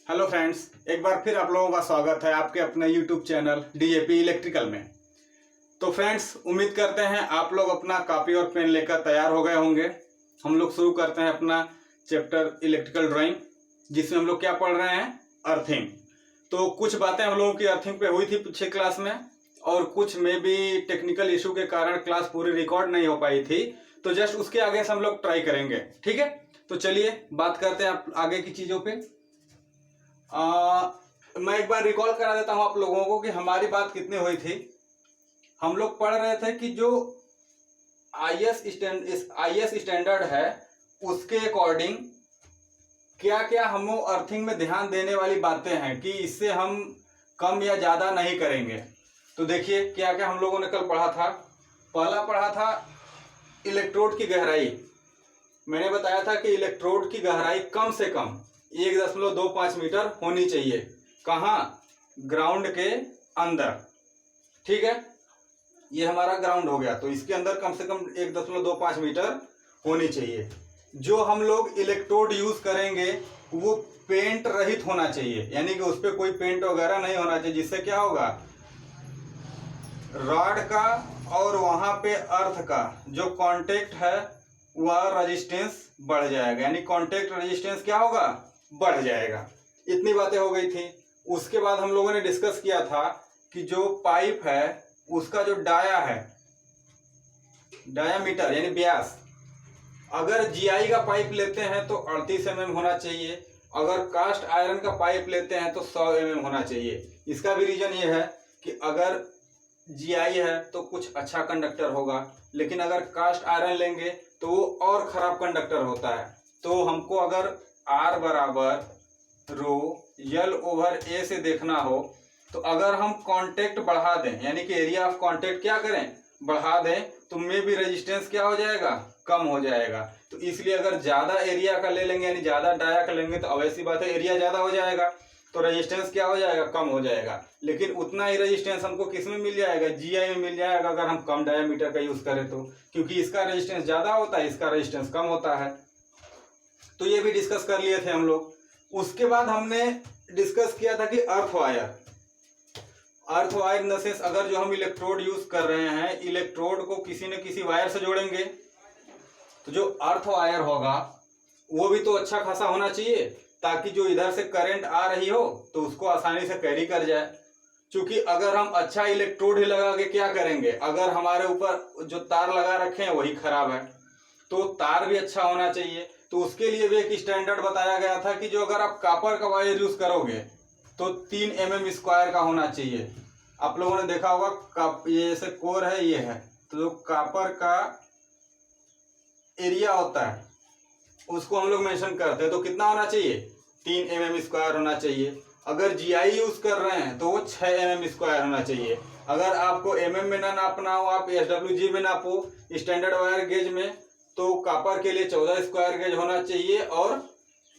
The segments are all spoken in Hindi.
हेलो फ्रेंड्स, एक बार फिर आप लोगों का स्वागत है आपके अपने यूट्यूब चैनल डीएपी इलेक्ट्रिकल में। तो फ्रेंड्स, उम्मीद करते हैं आप लोग अपना कॉपी और पेन लेकर तैयार हो गए होंगे। हम लोग शुरू करते हैं अपना चैप्टर इलेक्ट्रिकल ड्राइंग, जिसमें हम लोग क्या पढ़ रहे हैं, अर्थिंग। तो कुछ बातें हम लोगों की अर्थिंग पे हुई थी पिछले क्लास में, और कुछ में भी टेक्निकल इशू के कारण क्लास पूरी रिकॉर्ड नहीं हो पाई थी। तो जस्ट उसके आगे से हम लोग ट्राई करेंगे, ठीक है। तो चलिए बात करते हैं आगे की चीज़ों पे। मैं एक बार रिकॉल करा देता हूं आप लोगों को कि हमारी बात कितनी हुई थी। हम लोग पढ़ रहे थे कि जो आईएस स्टैंडर्ड है उसके अकॉर्डिंग क्या क्या हम अर्थिंग में ध्यान देने वाली बातें हैं कि इससे हम कम या ज़्यादा नहीं करेंगे। तो देखिए क्या क्या हम लोगों ने कल पढ़ा था। पहला पढ़ा था इलेक्ट्रोड की गहराई। मैंने बताया था कि इलेक्ट्रोड की गहराई कम से कम 1.25 मीटर होनी चाहिए। कहाँ? ग्राउंड के अंदर, ठीक है। ये हमारा ग्राउंड हो गया, तो इसके अंदर कम से कम 1.25 मीटर होनी चाहिए। जो हम लोग इलेक्ट्रोड यूज करेंगे वो पेंट रहित होना चाहिए, यानी कि उस पर कोई पेंट वगैरह नहीं होना चाहिए। जिससे क्या होगा, रॉड का और वहां पे अर्थ का जो कांटेक्ट है वह रेजिस्टेंस बढ़ जाएगा, यानी कांटेक्ट रेजिस्टेंस क्या होगा, बढ़ जाएगा। इतनी बातें हो गई थी। उसके बाद हम लोगों ने डिस्कस किया था कि जो पाइप है उसका जो डाया है, डायामीटर यानी व्यास, अगर जीआई का पाइप लेते हैं तो 38 mm होना चाहिए। अगर कास्ट आयरन का पाइप लेते हैं तो 100 mm होना चाहिए। इसका भी रीजन ये है कि अगर जीआई है तो कुछ अच्छा कंडक्टर होगा, लेकिन अगर कास्ट आयरन लेंगे तो वो और खराब कंडक्टर होता है। तो हमको अगर R बराबर रो यल ओवर ए से देखना हो तो अगर हम कांटेक्ट बढ़ा दें, यानी कि एरिया ऑफ कांटेक्ट क्या करें, बढ़ा दें, तो में भी रेजिस्टेंस क्या हो जाएगा, कम हो जाएगा। तो इसलिए अगर ज्यादा एरिया का ले लेंगे, यानी ज्यादा डाया का लेंगे, तो अवश्य बात है एरिया ज्यादा हो जाएगा, तो रेजिस्टेंस क्या हो जाएगा, कम हो जाएगा। लेकिन उतना ही रेजिस्टेंस हमको किस में मिल जाएगा, जीआई में मिल जाएगा, अगर हम कम डायामीटर का यूज करें तो, क्योंकि इसका रेजिस्टेंस ज्यादा होता है, इसका रेजिस्टेंस कम होता है। तो ये भी डिस्कस कर लिए थे हम लोग। उसके बाद हमने डिस्कस किया था कि earth wire in the sense, अगर जो हम इलेक्ट्रोड यूज कर रहे हैं, इलेक्ट्रोड को किसी न किसी वायर से जोड़ेंगे, तो जो अर्थ वायर होगा वो भी तो अच्छा खासा होना चाहिए, ताकि जो इधर से करंट आ रही हो तो उसको आसानी से कैरी कर जाए। क्योंकि अगर हम अच्छा इलेक्ट्रोड ही लगा के क्या करेंगे, अगर हमारे ऊपर जो तार लगा रखे हैं वही खराब है, तो तार भी अच्छा होना चाहिए। तो उसके लिए भी एक स्टैंडर्ड बताया गया था कि जो अगर आप कॉपर का वायर यूज करोगे तो 3 mm स्क्वायर का होना चाहिए। आप लोगों ने देखा होगा ये जैसे कोर है, ये है, तो जो कॉपर का एरिया होता है उसको हम लोग मेंशन करते हैं, तो कितना होना चाहिए, 3 mm स्क्वायर होना चाहिए। अगर जीआई यूज कर रहे हैं तो वो 6 mm स्क्वायर होना चाहिए। अगर आपको mm में ना नापना हो, आप SWG में नापो स्टैंडर्ड वायर गेज में, तो कॉपर के लिए 14 स्क्वायर गेज होना चाहिए और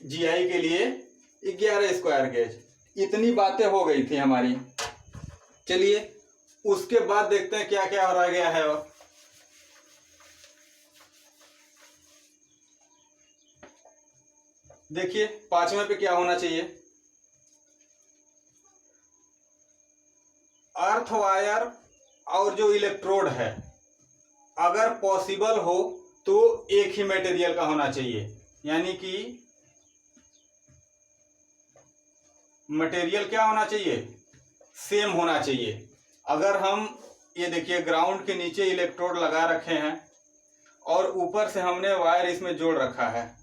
जीआई के लिए 11 स्क्वायर गेज। इतनी बातें हो गई थी हमारी। चलिए उसके बाद देखते हैं क्या क्या रह गया है। और देखिए 5वें पे क्या होना चाहिए, अर्थ वायर और जो इलेक्ट्रोड है अगर पॉसिबल हो तो एक ही मटेरियल का होना चाहिए, यानी कि मटेरियल क्या होना चाहिए, सेम होना चाहिए। अगर हम ये देखिए ग्राउंड के नीचे इलेक्ट्रोड लगा रखे हैं और ऊपर से हमने वायर इसमें जोड़ रखा है,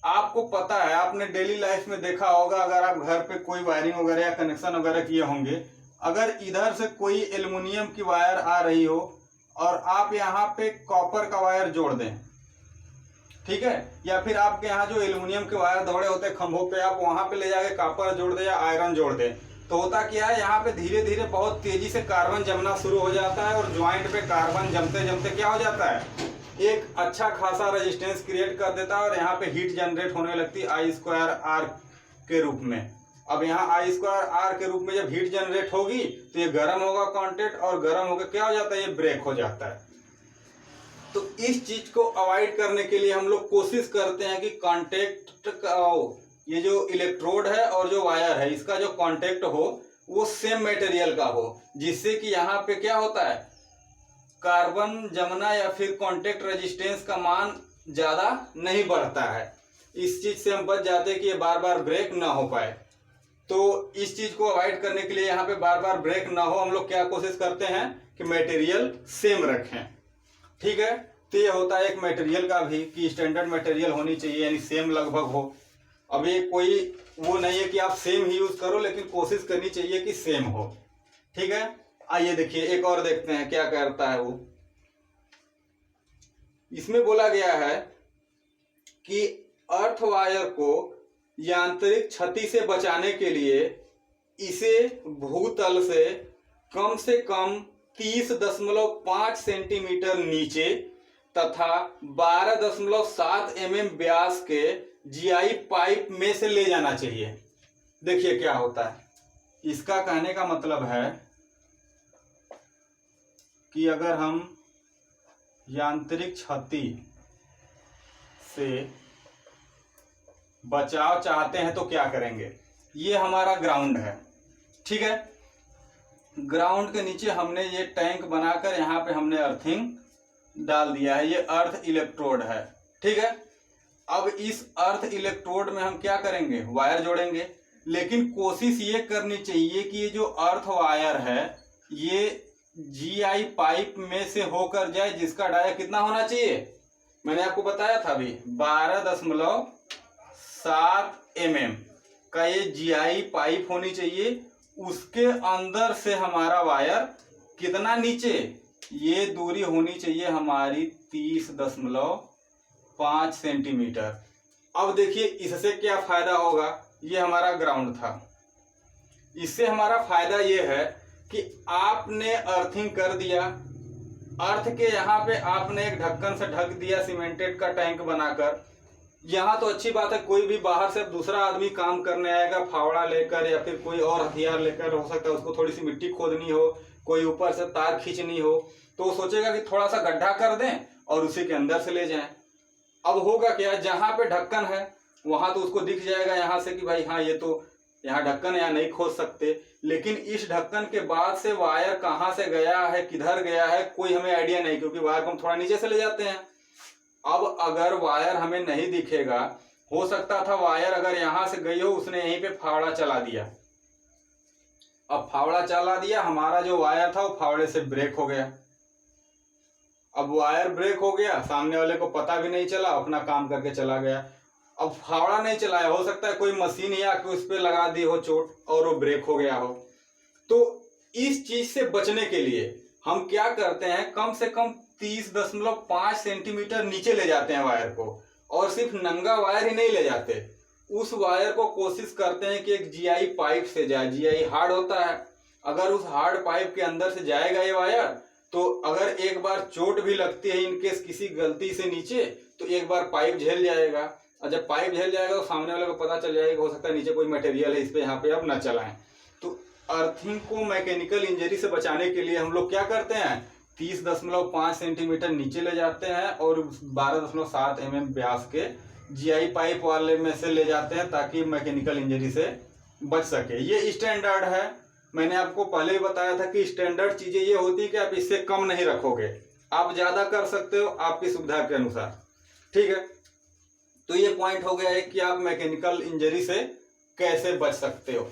आपको पता है, आपने डेली लाइफ में देखा होगा, अगर आप घर पे कोई वायरिंग वगैरह या कनेक्शन वगैरह किए होंगे, अगर इधर से कोई एल्युमिनियम की वायर आ रही हो और आप यहाँ पे कॉपर का वायर जोड़ दें, ठीक है, या फिर आपके यहाँ जो एल्युमिनियम के वायर दौड़े होते हैं खंभों पे, आप वहां पे ले जाके कॉपर जोड़ दें या आयरन जोड़ दें, तो होता क्या है, यहाँ पे धीरे धीरे बहुत तेजी से कार्बन जमना शुरू हो जाता है और ज्वाइंट पे कार्बन जमते जमते क्या हो जाता है, एक अच्छा खासा रेजिस्टेंस क्रिएट कर देता है और यहाँ पे हीट जनरेट होने लगती है I²R के रूप में। अब यहाँ I²R के रूप में जब हीट जनरेट होगी तो ये गर्म होगा कांटेक्ट, और गर्म होकर क्या हो जाता है, ये ब्रेक हो जाता है। तो इस चीज को अवॉइड करने के लिए हम लोग कोशिश करते हैं कि कांटेक्ट ये जो इलेक्ट्रोड है और जो वायर है इसका जो कांटेक्ट हो वो सेम मटेरियल का हो, जिससे कि यहाँ पे क्या होता है, कार्बन जमना या फिर कांटेक्ट रेजिस्टेंस का मान ज्यादा नहीं बढ़ता है। इस चीज से हम बच जाते हैं कि ये बार बार ब्रेक ना हो पाए। तो इस चीज को अवॉइड करने के लिए यहाँ पे बार बार ब्रेक ना हो, हम लोग क्या कोशिश करते हैं कि मटेरियल सेम रखें। ठीक है, तो ये होता है एक मटेरियल का भी कि स्टैंडर्ड मटेरियल होनी चाहिए, यानी सेम लगभग हो। अब ये कोई वो नहीं है कि आप सेम ही यूज करो, लेकिन कोशिश करनी चाहिए कि सेम हो। ठीक है, आइए देखिए एक और देखते हैं क्या करता है वो। इसमें बोला गया है कि अर्थ वायर को यांत्रिक क्षति से बचाने के लिए इसे भूतल से कम 30.5 सेंटीमीटर नीचे तथा 12.7 mm व्यास के जीआई पाइप में से ले जाना चाहिए। देखिए क्या होता है, इसका कहने का मतलब है कि अगर हम यांत्रिक क्षति से बचाव चाहते हैं तो क्या करेंगे। ये हमारा ग्राउंड है, ठीक है। ग्राउंड के नीचे हमने ये टैंक बनाकर यहाँ पे हमने अर्थिंग डाल दिया है। ये अर्थ इलेक्ट्रोड है, ठीक है। अब इस अर्थ इलेक्ट्रोड में हम क्या करेंगे, वायर जोड़ेंगे। लेकिन कोशिश ये करनी चाहिए कि ये जो अर्थ वायर है ये जीआई पाइप में से होकर जाए, जिसका डाया कितना होना चाहिए, मैंने आपको बताया था अभी 12.7 mm का ये जीआई पाइप होनी चाहिए। उसके अंदर से हमारा वायर कितना नीचे, ये दूरी होनी चाहिए हमारी 30.5 सेंटीमीटर। अब देखिए इससे क्या फायदा होगा, ये हमारा ग्राउंड था। इससे हमारा फायदा ये है कि आपने अर्थिंग कर दिया, अर्थ के यहाँ पे आपने एक ढक्कन से ढक दिया सीमेंटेड का टैंक बनाकर। यहाँ तो अच्छी बात है, कोई भी बाहर से दूसरा आदमी काम करने आएगा फावड़ा लेकर या फिर कोई और हथियार लेकर, हो सकता है उसको थोड़ी सी मिट्टी खोदनी हो, कोई ऊपर से तार खींचनी हो, तो वो सोचेगा कि थोड़ा सा गड्ढा कर दें और उसी के अंदर से ले जाएं। अब होगा क्या, जहाँ पे ढक्कन है वहां तो उसको दिख जाएगा यहाँ से कि भाई हाँ ये तो यहाँ ढक्कन है, यहाँ नहीं खोद सकते। लेकिन इस ढक्कन के बाद से वायर कहाँ से गया है, किधर गया है, कोई हमें आइडिया नहीं, क्योंकि वायर को हम थोड़ा नीचे से ले जाते हैं। अब अगर वायर हमें नहीं दिखेगा, हो सकता था वायर अगर यहां से गई हो, उसने यहीं पे फावड़ा चला दिया। अब फावड़ा चला दिया, हमारा जो वायर था वो फावड़े से ब्रेक हो गया। अब वायर ब्रेक हो गया, सामने वाले को पता भी नहीं चला, अपना काम करके चला गया। अब फावड़ा नहीं चलाया, हो सकता है कोई मशीन ही आके उस पर लगा दी हो चोट और वो ब्रेक हो गया हो। तो इस चीज से बचने के लिए हम क्या करते हैं, कम से कम 30.5 सेंटीमीटर नीचे ले जाते हैं वायर को। और सिर्फ नंगा वायर ही नहीं ले जाते, उस वायर को कोशिश करते हैं कि एक जीआई पाइप से जाए। जीआई हार्ड होता है, अगर उस हार्ड पाइप के अंदर से जाएगा ये वायर, तो अगर एक बार चोट भी लगती है इनकेस किसी गलती से नीचे, तो एक बार पाइप झेल जाएगा। और जब पाइप झेल जाएगा तो सामने वाले को पता चल जाएगा, हो सकता है नीचे कोई मटेरियल है, इस पे यहाँ पे अब न चलाएं। तो अर्थिंग को मैकेनिकल इंजरी से बचाने के लिए हम लोग क्या करते हैं, 30.5 सेंटीमीटर नीचे ले जाते हैं और 12.7 mm व्यास के जीआई पाइप वाले में से ले जाते हैं, ताकि मैकेनिकल इंजरी से बच सके। ये स्टैंडर्ड है, मैंने आपको पहले ही बताया था कि स्टैंडर्ड चीजें ये होती है कि आप इससे कम नहीं रखोगे, आप ज्यादा कर सकते हो आपकी सुविधा के अनुसार, ठीक है। तो ये पॉइंट हो गया है कि आप मैकेनिकल इंजरी से कैसे बच सकते हो।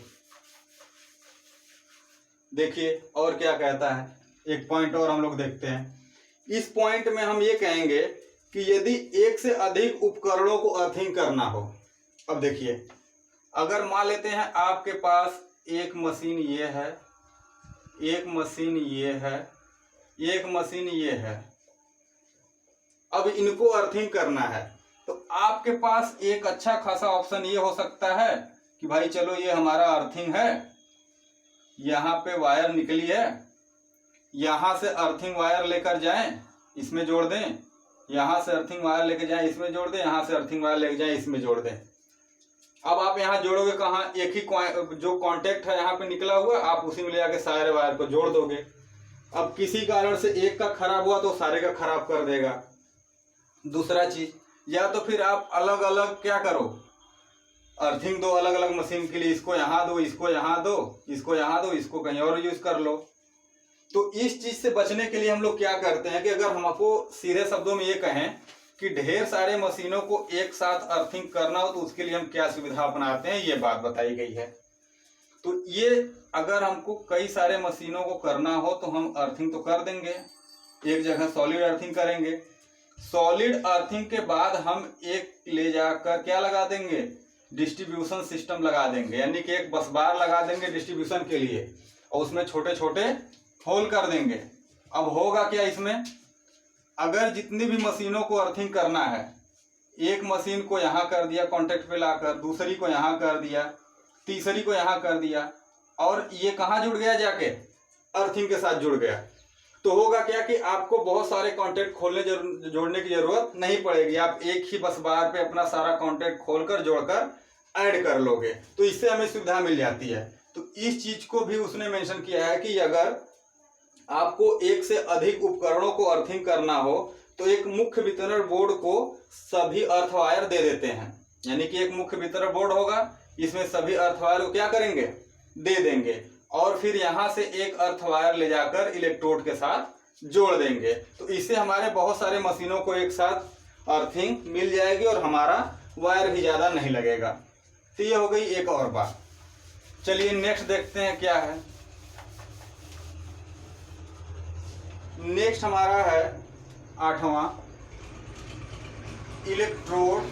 देखिए और क्या कहता है, एक पॉइंट और हम लोग देखते हैं। इस पॉइंट में हम ये कहेंगे कि यदि एक से अधिक उपकरणों को अर्थिंग करना हो। अब देखिए, अगर मान लेते हैं आपके पास एक मशीन ये है, एक मशीन ये है, एक मशीन ये है, अब इनको अर्थिंग करना है, तो आपके पास एक अच्छा खासा ऑप्शन ये हो सकता है कि भाई चलो ये हमारा अर्थिंग है, यहाँ पे वायर निकली है, यहाँ से अर्थिंग वायर लेकर जाएं, इसमें जोड़ दें, यहाँ से अर्थिंग वायर लेकर जाएं, इसमें जोड़ दें, यहाँ से अर्थिंग वायर लेकर जाएं, इसमें जोड़ दें। अब आप यहाँ जोड़ोगे कहाँ, एक ही जो कांटेक्ट है यहाँ पे निकला हुआ, आप उसी में ले जाके सारे वायर को जोड़ दोगे। अब किसी कारण से एक का खराब हुआ तो सारे का खराब कर देगा। दूसरा चीज, या तो फिर आप अलग अलग क्या करो, अर्थिंग दो अलग अलग मशीन के लिए, इसको यहाँ दो, इसको यहाँ दो, इसको यहाँ दो, इसको कहीं और यूज कर लो। तो इस चीज से बचने के लिए हम लोग क्या करते हैं कि अगर हमको सीधे शब्दों में ये कहें कि ढेर सारे मशीनों को एक साथ अर्थिंग करना हो तो उसके लिए हम क्या सुविधा अपनाते हैं, ये बात बताई गई है। तो ये अगर हमको कई सारे मशीनों को करना हो तो हम अर्थिंग तो कर देंगे, एक जगह सॉलिड अर्थिंग करेंगे। सॉलिड अर्थिंग के बाद हम एक ले जाकर क्या लगा देंगे, डिस्ट्रीब्यूशन सिस्टम लगा देंगे, यानी कि एक बस बार लगा देंगे डिस्ट्रीब्यूशन के लिए और उसमें छोटे छोटे होल कर देंगे। अब होगा क्या इसमें, अगर जितनी भी मशीनों को अर्थिंग करना है, एक मशीन को यहाँ कर दिया कॉन्टेक्ट पे लाकर, दूसरी को यहाँ कर दिया, तीसरी को यहाँ कर दिया, और ये कहाँ जुड़ गया, जाके अर्थिंग के साथ जुड़ गया। तो होगा क्या कि आपको बहुत सारे कॉन्टेक्ट खोलने जोड़ने की जरूरत नहीं पड़ेगी, आप एक ही बस बार पे अपना सारा कॉन्टेक्ट खोलकर जोड़कर ऐड कर लोगे, तो इससे हमें सुविधा मिल जाती है। तो इस चीज को भी उसने मेंशन किया है कि अगर आपको एक से अधिक उपकरणों को अर्थिंग करना हो तो एक मुख्य वितरण बोर्ड को सभी अर्थ वायर दे देते हैं, यानी कि एक मुख्य वितरण बोर्ड होगा, इसमें सभी अर्थ वायर को क्या करेंगे, दे देंगे, और फिर यहां से एक अर्थ वायर ले जाकर इलेक्ट्रोड के साथ जोड़ देंगे। तो इससे हमारे बहुत सारे मशीनों को एक साथ अर्थिंग मिल जाएगी और हमारा वायर भी ज्यादा नहीं लगेगा। तो ये हो गई एक और बात। चलिए नेक्स्ट देखते हैं क्या है। नेक्स्ट हमारा है 8वां, इलेक्ट्रोड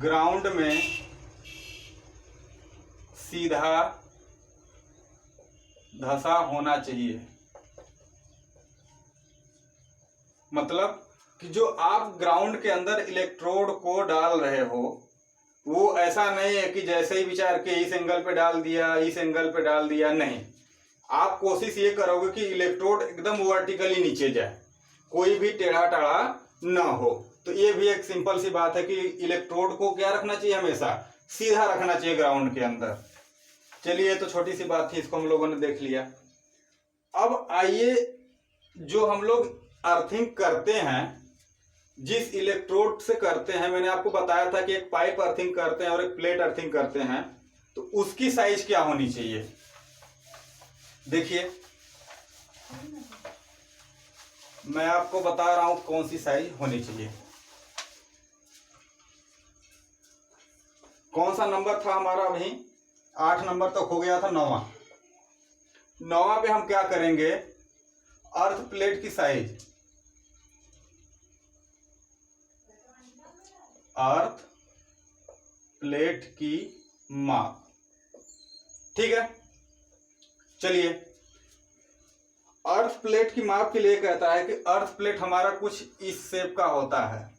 ग्राउंड में सीधा धसा होना चाहिए। मतलब कि जो आप ग्राउंड के अंदर इलेक्ट्रोड को डाल रहे हो वो ऐसा नहीं है कि जैसे ही विचार के इस एंगल पे डाल दिया, इस एंगल पे डाल दिया, नहीं। आप कोशिश ये करोगे कि इलेक्ट्रोड एकदम वर्टिकली नीचे जाए, कोई भी टेढ़ा टाढ़ा ना हो। तो ये भी एक सिंपल सी बात है कि इलेक्ट्रोड को क्या रखना चाहिए, हमेशा सीधा रखना चाहिए ग्राउंड के अंदर। चलिए तो छोटी सी बात थी, इसको हम लोगों ने देख लिया। अब आइए जो हम लोग अर्थिंग करते हैं, जिस इलेक्ट्रोड से करते हैं, मैंने आपको बताया था कि एक पाइप अर्थिंग करते हैं और एक प्लेट अर्थिंग करते हैं, तो उसकी साइज क्या होनी चाहिए। देखिए मैं आपको बता रहा हूं कौन सी साइज होनी चाहिए। कौन सा नंबर था हमारा, अभी 8 नंबर तक हो गया था। 9वां पे हम क्या करेंगे, अर्थ प्लेट की साइज, अर्थ प्लेट की माप, ठीक है। चलिए अर्थ प्लेट की माप के लिए कहता है कि अर्थ प्लेट हमारा कुछ इस शेप का होता है।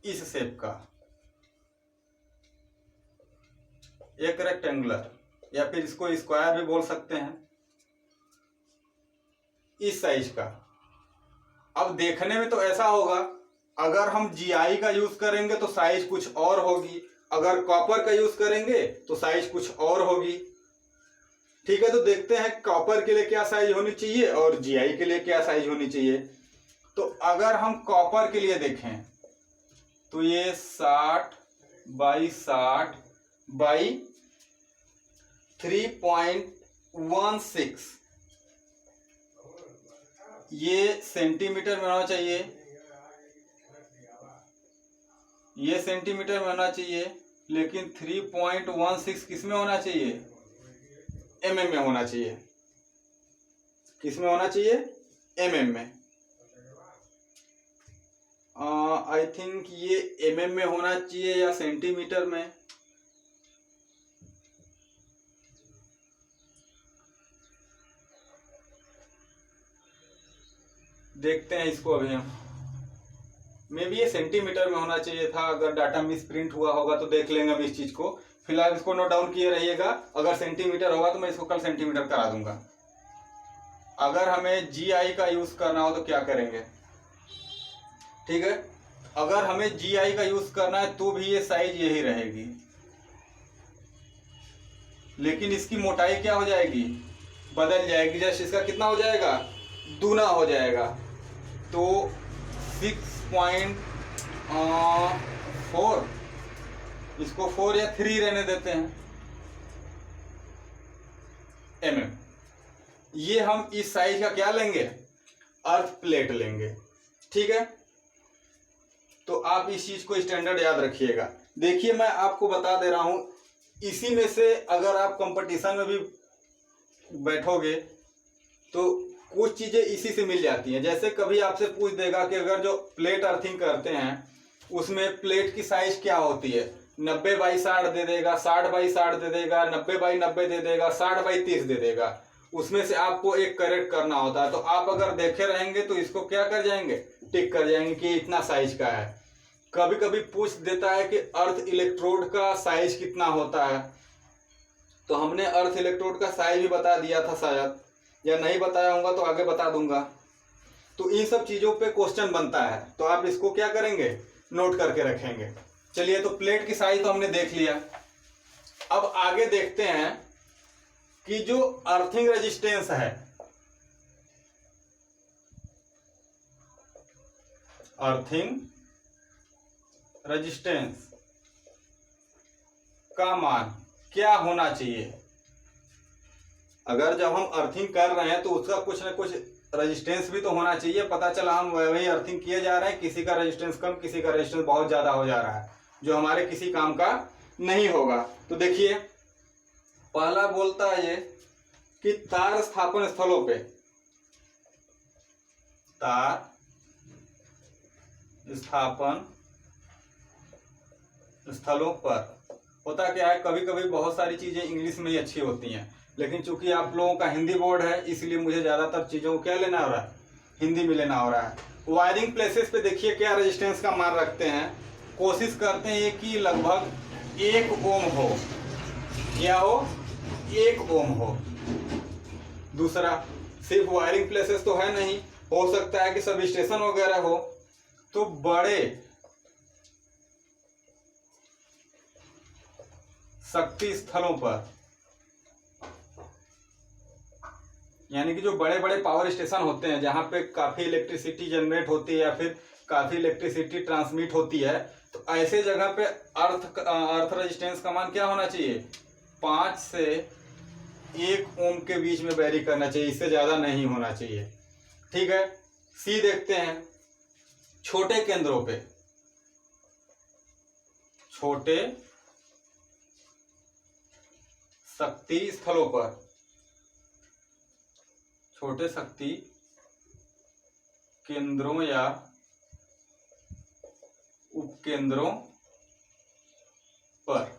इस शेप का, एक रेक्टेंगुलर, या फिर इसको स्क्वायर भी बोल सकते हैं, इस साइज का। अब देखने में तो ऐसा होगा, अगर हम जीआई का यूज करेंगे तो साइज कुछ और होगी, अगर कॉपर का यूज करेंगे तो साइज कुछ और होगी, ठीक है। तो देखते हैं कॉपर के लिए क्या साइज होनी चाहिए और जीआई के लिए क्या साइज होनी चाहिए। तो अगर हम कॉपर के लिए देखें तो ये 60 बाई 60 बाई 3.16, ये सेंटीमीटर में होना चाहिए, ये सेंटीमीटर में होना चाहिए, लेकिन 3.16 किस में होना चाहिए, mm में होना चाहिए। किस में होना चाहिए, mm में। आई थिंक ये mm में होना चाहिए या सेंटीमीटर में। देखते हैं इसको अभी हम, मे बी ये सेंटीमीटर में होना चाहिए था। अगर डाटा मिस प्रिंट हुआ होगा तो देख लेंगे हम इस चीज को। फिलहाल इसको नोट डाउन किए रहिएगा, अगर सेंटीमीटर होगा तो मैं इसको कल सेंटीमीटर करा दूंगा। अगर हमें जीआई का यूज करना हो तो क्या करेंगे, ठीक है। अगर हमें जीआई का यूज करना है तो भी ये साइज यही रहेगी, लेकिन इसकी मोटाई क्या हो जाएगी, बदल जाएगी। जैसे इसका कितना हो जाएगा, दूना हो जाएगा, तो 6.4, इसको 4 या 3 रहने देते हैं mm। ये हम इस साइज का क्या लेंगे, अर्थ प्लेट लेंगे, ठीक है। तो आप इस चीज को स्टैंडर्ड याद रखिएगा। देखिए मैं आपको बता दे रहा हूं, इसी में से अगर आप कंपटीशन में भी बैठोगे तो कुछ चीजें इसी से मिल जाती हैं। जैसे कभी आपसे पूछ देगा कि अगर जो प्लेट अर्थिंग करते हैं उसमें प्लेट की साइज क्या होती है, 90x60 दे देगा, 60x60 दे देगा, 90x90 दे देगा, 60x30 दे देगा। उसमें से आपको एक करेक्ट करना होता है। तो आप अगर देखे रहेंगे तो इसको क्या कर जाएंगे, टिक कर जाएंगे कि इतना साइज का है। कभी कभी पूछ देता है कि अर्थ इलेक्ट्रोड का साइज कितना होता है, तो हमने अर्थ इलेक्ट्रोड का साइज भी बता दिया था शायद, या नहीं बताया होगा तो आगे बता दूंगा। तो इन सब चीजों पे क्वेश्चन बनता है, तो आप इसको क्या करेंगे, नोट करके रखेंगे। चलिए, तो प्लेट की साइज तो हमने देख लिया। अब आगे देखते हैं कि जो अर्थिंग रेजिस्टेंस है, अर्थिंग रेजिस्टेंस का मान क्या होना चाहिए। अगर जब हम अर्थिंग कर रहे हैं तो उसका कुछ ना कुछ रेजिस्टेंस भी तो होना चाहिए। पता चला हम वही अर्थिंग किए जा रहे हैं, किसी का रेजिस्टेंस कम, किसी का रेजिस्टेंस बहुत ज्यादा हो जा रहा है, जो हमारे किसी काम का नहीं होगा। तो देखिए, पहला बोलता है ये कि तार स्थापन स्थलों पे, तार स्थापन स्थलों पर होता क्या है, कभी कभी बहुत सारी चीजें इंग्लिश में ही अच्छी होती हैं, लेकिन चूंकि आप लोगों का हिंदी बोर्ड है इसलिए मुझे ज्यादातर चीजों को क्या लेना हो रहा है, हिंदी में लेना हो रहा है। वायरिंग प्लेसेस पे देखिए क्या रेजिस्टेंस का मान रखते हैं, कोशिश करते हैं कि लगभग 1 ओम हो, क्या हो, 1 ओम हो। दूसरा, सिर्फ वायरिंग प्लेसेस तो है नहीं, हो सकता है कि सब स्टेशन वगैरह हो, तो बड़े शक्ति स्थलों पर, यानी कि जो बड़े बड़े पावर स्टेशन होते हैं जहां पे काफी इलेक्ट्रिसिटी जनरेट होती है या फिर काफी इलेक्ट्रिसिटी ट्रांसमिट होती है, तो ऐसे जगह पे अर्थ रेजिस्टेंस का मान क्या होना चाहिए, 5 से 1 ओम के बीच में वेरी करना चाहिए, इससे ज्यादा नहीं होना चाहिए, ठीक है। सी देखते हैं, छोटे केंद्रों पे, छोटे शक्ति स्थलों पर, छोटे शक्ति केंद्रों या उपकेंद्रों पर।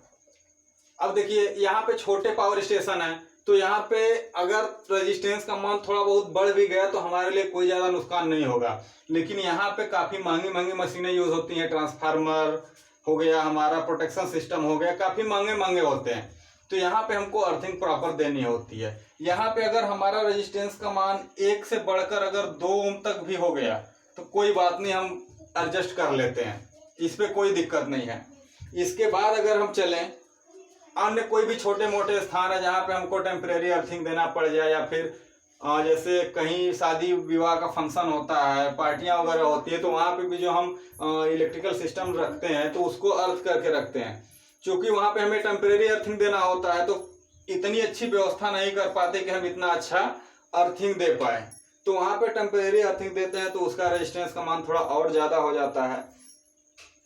अब देखिए यहाँ पे छोटे पावर स्टेशन है, तो यहाँ पे अगर रेजिस्टेंस का मान थोड़ा बहुत बढ़ भी गया तो हमारे लिए कोई ज्यादा नुकसान नहीं होगा। लेकिन यहाँ पे काफी महंगी महंगी मशीनें यूज होती हैं, ट्रांसफार्मर हो गया, हमारा प्रोटेक्शन सिस्टम हो गया, काफी महंगे महंगे होते हैं, तो यहाँ पे हमको अर्थिंग प्रॉपर देनी होती है। यहाँ पे अगर हमारा रेजिस्टेंस का मान 1 से बढ़कर अगर 2 ओम तक भी हो गया तो कोई बात नहीं, हम एडजस्ट कर लेते हैं, इस पे कोई दिक्कत नहीं है। इसके बाद अगर हम चलें, अन्य कोई भी छोटे मोटे स्थान है जहाँ पे हमको टेम्परेरी अर्थिंग देना पड़ जाए, या फिर जैसे कहीं शादी विवाह का फंक्शन होता है, पार्टियां वगैरह होती है, तो वहाँ पे भी जो हम इलेक्ट्रिकल सिस्टम रखते हैं तो उसको अर्थ करके रखते हैं। क्योंकि वहाँ पे हमें टेम्परेरी अर्थिंग देना होता है, तो इतनी अच्छी व्यवस्था नहीं कर पाते कि हम इतना अच्छा अर्थिंग दे पाए, तो वहाँ पे टेम्परेरी अर्थिंग देते हैं तो उसका रेजिस्टेंस का मान थोड़ा और ज़्यादा हो जाता है।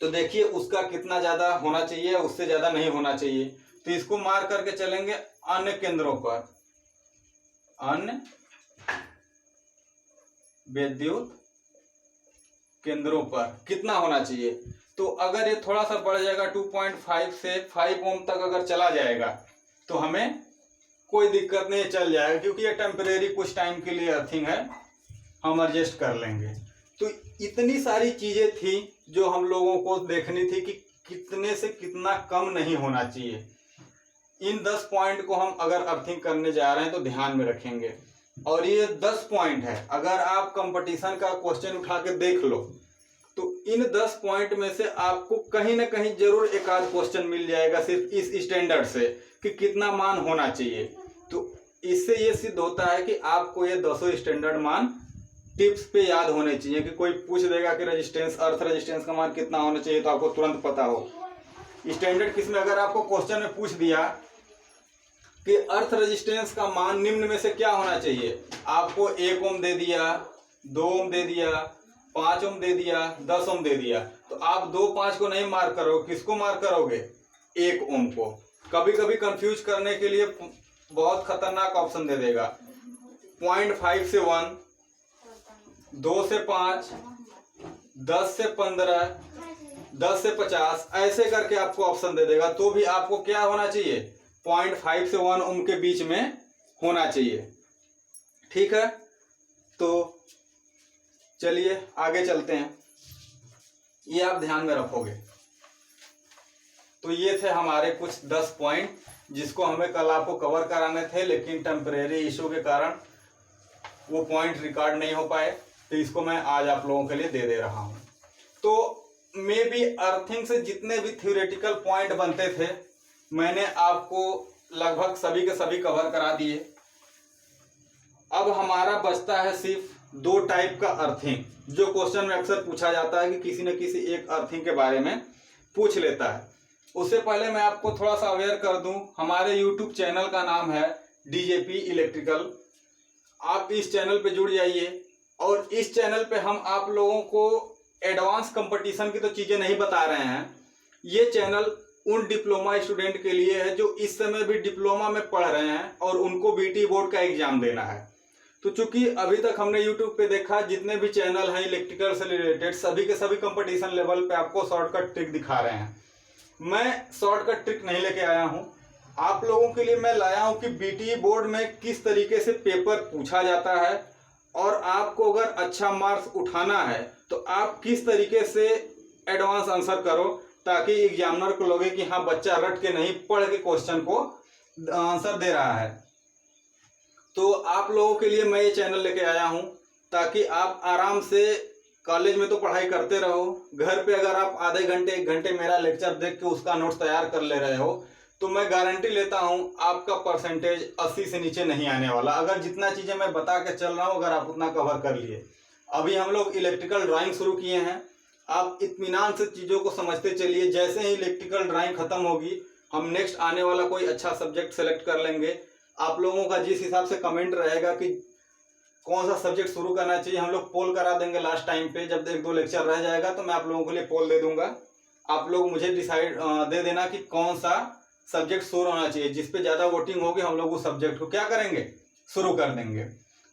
तो देखिए उसका कितना ज़्यादा होना चाहिए, उससे ज़्यादा नहीं होना चाहिए, तो इसको मार करके चलेंगे। अन्य केंद्रों पर, अन्य विद्युत केंद्रों पर कितना होना चाहिए, तो अगर ये थोड़ा सा बढ़ जाएगा 2.5 से 5 ओम तक अगर चला जाएगा तो हमें कोई दिक्कत नहीं, चल जाएगा, क्योंकि ये टेम्परेरी कुछ टाइम के लिए अर्थिंग है, हम एडजस्ट कर लेंगे। तो इतनी सारी चीजें थी जो हम लोगों को देखनी थी कि कितने से कितना कम नहीं होना चाहिए। इन 10 पॉइंट को हम अगर अर्थिंग करने जा रहे हैं तो ध्यान में रखेंगे, और ये 10 पॉइंट है। अगर आप कंपटीशन का क्वेश्चन उठा के देख लो तो इन 10 पॉइंट में से आपको कहीं ना कहीं जरूर एक आध क्वेश्चन मिल जाएगा सिर्फ इस स्टैंडर्ड से कि कितना मान होना चाहिए। तो इससे ये सिद्ध होता है कि आपको ये 10 स्टैंडर्ड मान टिप्स पे याद होने चाहिए कि कोई पूछ देगा कि रेजिस्टेंस, अर्थ रेजिस्टेंस का मान कितना होना चाहिए, तो आपको तुरंत पता हो। स्टैंडर्ड केस में अगर आपको क्वेश्चन में पूछ दिया कि अर्थ रेजिस्टेंस का मान निम्न में से क्या होना चाहिए, आपको 1 ओम दे दिया, 2 ओम दे दिया, 5 ओम दे दिया, 10 ओम दे दिया, तो आप 2, 5 को नहीं मार्क करोगे, किसको मार्क करोगे? 1 ओम को। कभी कभी कंफ्यूज करने के लिए बहुत खतरनाक ऑप्शन दे देगा, 0.5 से 1, 2 से 5, 10 से 15, 10 से 50, ऐसे करके आपको ऑप्शन दे देगा। तो भी आपको क्या होना चाहिए? 0.5 से 1 ओम के बीच में होना चाहिए। ठीक है, तो चलिए आगे चलते हैं, ये आप ध्यान में रखोगे। तो ये थे हमारे कुछ 10 पॉइंट जिसको हमें कल आपको कवर कराने थे, लेकिन टेम्परेरी इशू के कारण वो पॉइंट रिकॉर्ड नहीं हो पाए, तो इसको मैं आज आप लोगों के लिए दे रहा हूं। तो मे बी अर्थिंग से जितने भी थ्योरेटिकल पॉइंट बनते थे मैंने आपको लगभग सभी के सभी कवर करा दिए। अब हमारा बचता है सिर्फ 2 टाइप का अर्थिंग, जो क्वेश्चन में अक्सर पूछा जाता है कि किसी न किसी एक अर्थिंग के बारे में पूछ लेता है। उससे पहले मैं आपको थोड़ा सा अवेयर कर दूं, हमारे यूट्यूब चैनल का नाम है डीजेपी इलेक्ट्रिकल। आप इस चैनल पे जुड़ जाइए, और इस चैनल पे हम आप लोगों को एडवांस कंपटीशन की तो चीज़ें नहीं बता रहे हैं। ये चैनल उन डिप्लोमा स्टूडेंट के लिए है जो इस समय भी डिप्लोमा में पढ़ रहे हैं और उनको बीटी बोर्ड का एग्जाम देना है। तो चूंकि अभी तक हमने यूट्यूब पे देखा जितने भी चैनल हैं इलेक्ट्रिकल से रिलेटेड, सभी के सभी कंपटीशन लेवल पे आपको शॉर्टकट ट्रिक दिखा रहे हैं। मैं शॉर्टकट ट्रिक नहीं लेके आया हूं, आप लोगों के लिए मैं लाया हूं कि बीटी बोर्ड में किस तरीके से पेपर पूछा जाता है, और आपको अगर अच्छा मार्क्स उठाना है तो आप किस तरीके से एडवांस आंसर करो, ताकि एग्जामिनर को लगे कि हाँ बच्चा रट के नहीं पढ़ के क्वेश्चन को आंसर दे रहा है। तो आप लोगों के लिए मैं ये चैनल लेके आया हूँ ताकि आप आराम से कॉलेज में तो पढ़ाई करते रहो, घर पे अगर आप आधे घंटे 1 घंटे मेरा लेक्चर देख के उसका नोट्स तैयार कर ले रहे हो, तो मैं गारंटी लेता हूँ आपका परसेंटेज 80 से नीचे नहीं आने वाला। अगर जितना चीज़ें मैं बता के चल रहा हूँ अगर आप उतना कवर कर लिए। अभी हम लोग इलेक्ट्रिकल ड्राइंग शुरू किए हैं, आप इत्मीनान से चीज़ों को समझते चलिए। जैसे ही इलेक्ट्रिकल ड्राइंग खत्म होगी हम नेक्स्ट आने वाला कोई अच्छा सब्जेक्ट सेलेक्ट कर लेंगे। आप लोगों का जिस हिसाब से कमेंट रहेगा कि कौन सा सब्जेक्ट शुरू करना चाहिए, हम लोग पोल करा देंगे लास्ट टाइम पे। जब 1-2 लेक्चर रह जाएगा तो मैं आप लोगों के लिए पोल दे दूंगा, आप लोग मुझे डिसाइड दे देना कि कौन सा सब्जेक्ट शुरू होना चाहिए। जिस पे ज़्यादा वोटिंग होगी हम लोग उस सब्जेक्ट को क्या करेंगे, शुरू कर देंगे।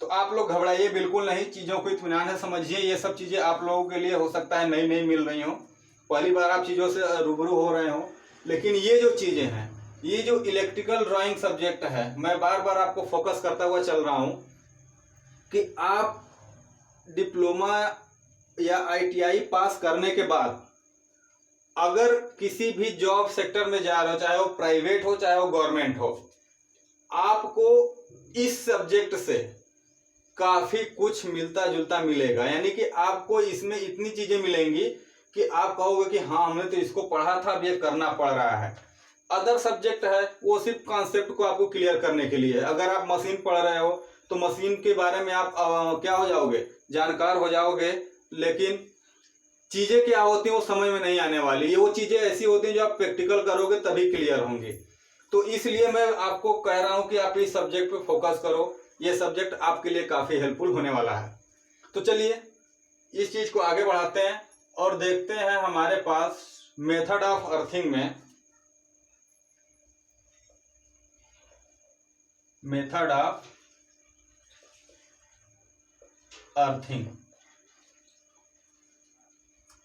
तो आप लोग घबराइए बिल्कुल नहीं, चीज़ों को इत्मीनान से समझिए। ये सब चीज़ें आप लोगों के लिए हो सकता है नई नई मिल रही हो, पहली बार आप चीज़ों से रूबरू हो रहे हो, लेकिन ये जो चीज़ें हैं, ये जो इलेक्ट्रिकल ड्राइंग सब्जेक्ट है, मैं बार बार आपको फोकस करता हुआ चल रहा हूँ कि आप डिप्लोमा या आईटीआई पास करने के बाद अगर किसी भी जॉब सेक्टर में जा रहे हो, चाहे वो प्राइवेट हो चाहे वो गवर्नमेंट हो, आपको इस सब्जेक्ट से काफ़ी कुछ मिलता जुलता मिलेगा। यानी कि आपको इसमें इतनी चीज़ें मिलेंगी कि आप कहोगे कि हाँ हमने तो इसको पढ़ा था, अब ये करना पड़ रहा है। अदर सब्जेक्ट है वो सिर्फ कॉन्सेप्ट को आपको क्लियर करने के लिए। अगर आप मशीन पढ़ रहे हो तो मशीन के बारे में आप क्या हो जाओगे, जानकार हो जाओगे, लेकिन चीज़ें क्या होती हैं वो समझ में नहीं आने वाली। ये वो चीज़ें ऐसी होती हैं जो आप प्रैक्टिकल करोगे तभी क्लियर होंगी। तो इसलिए मैं आपको कह रहा हूँ कि आप इस सब्जेक्ट पे फोकस करो, ये सब्जेक्ट आपके लिए काफ़ी हेल्पफुल होने वाला है। तो चलिए इस चीज़ को आगे बढ़ाते हैं और देखते हैं हमारे पास मेथड ऑफ अर्थिंग में, मेथड ऑफ अर्थिंग।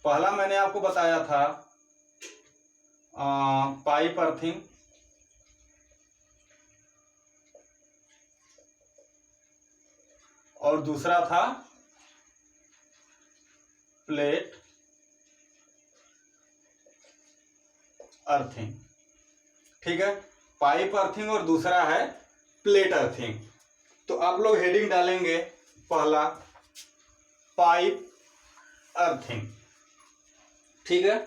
पहला मैंने आपको बताया था पाइप अर्थिंग, और दूसरा था प्लेट अर्थिंग। ठीक है, पाइप अर्थिंग और दूसरा है प्लेट अर्थिंग। तो आप लोग हेडिंग डालेंगे, पहला पाइप अर्थिंग। ठीक है,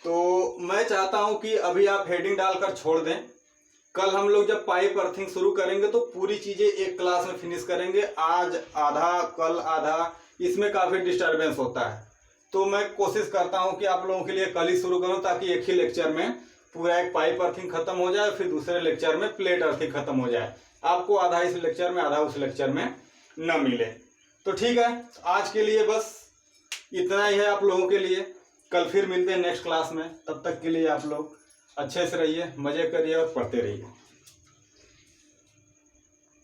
तो मैं चाहता हूं कि अभी आप हेडिंग डालकर छोड़ दें, कल हम लोग जब पाइप अर्थिंग शुरू करेंगे तो पूरी चीजें एक क्लास में फिनिश करेंगे। आज आधा कल आधा, इसमें काफी डिस्टरबेंस होता है। तो मैं कोशिश करता हूं कि आप लोगों के लिए कल ही शुरू करूं, ताकि एक ही लेक्चर में पूरा एक पाइप अर्थिंग खत्म हो जाए, फिर दूसरे लेक्चर में प्लेट अर्थिंग खत्म हो जाए, आपको आधा इस लेक्चर में आधा उस लेक्चर में न मिले। तो ठीक है, आज के लिए बस इतना ही है आप लोगों के लिए। कल फिर मिलते हैं नेक्स्ट क्लास में। तब तक के लिए आप लोग अच्छे से रहिए, मजे करिए और पढ़ते रहिए।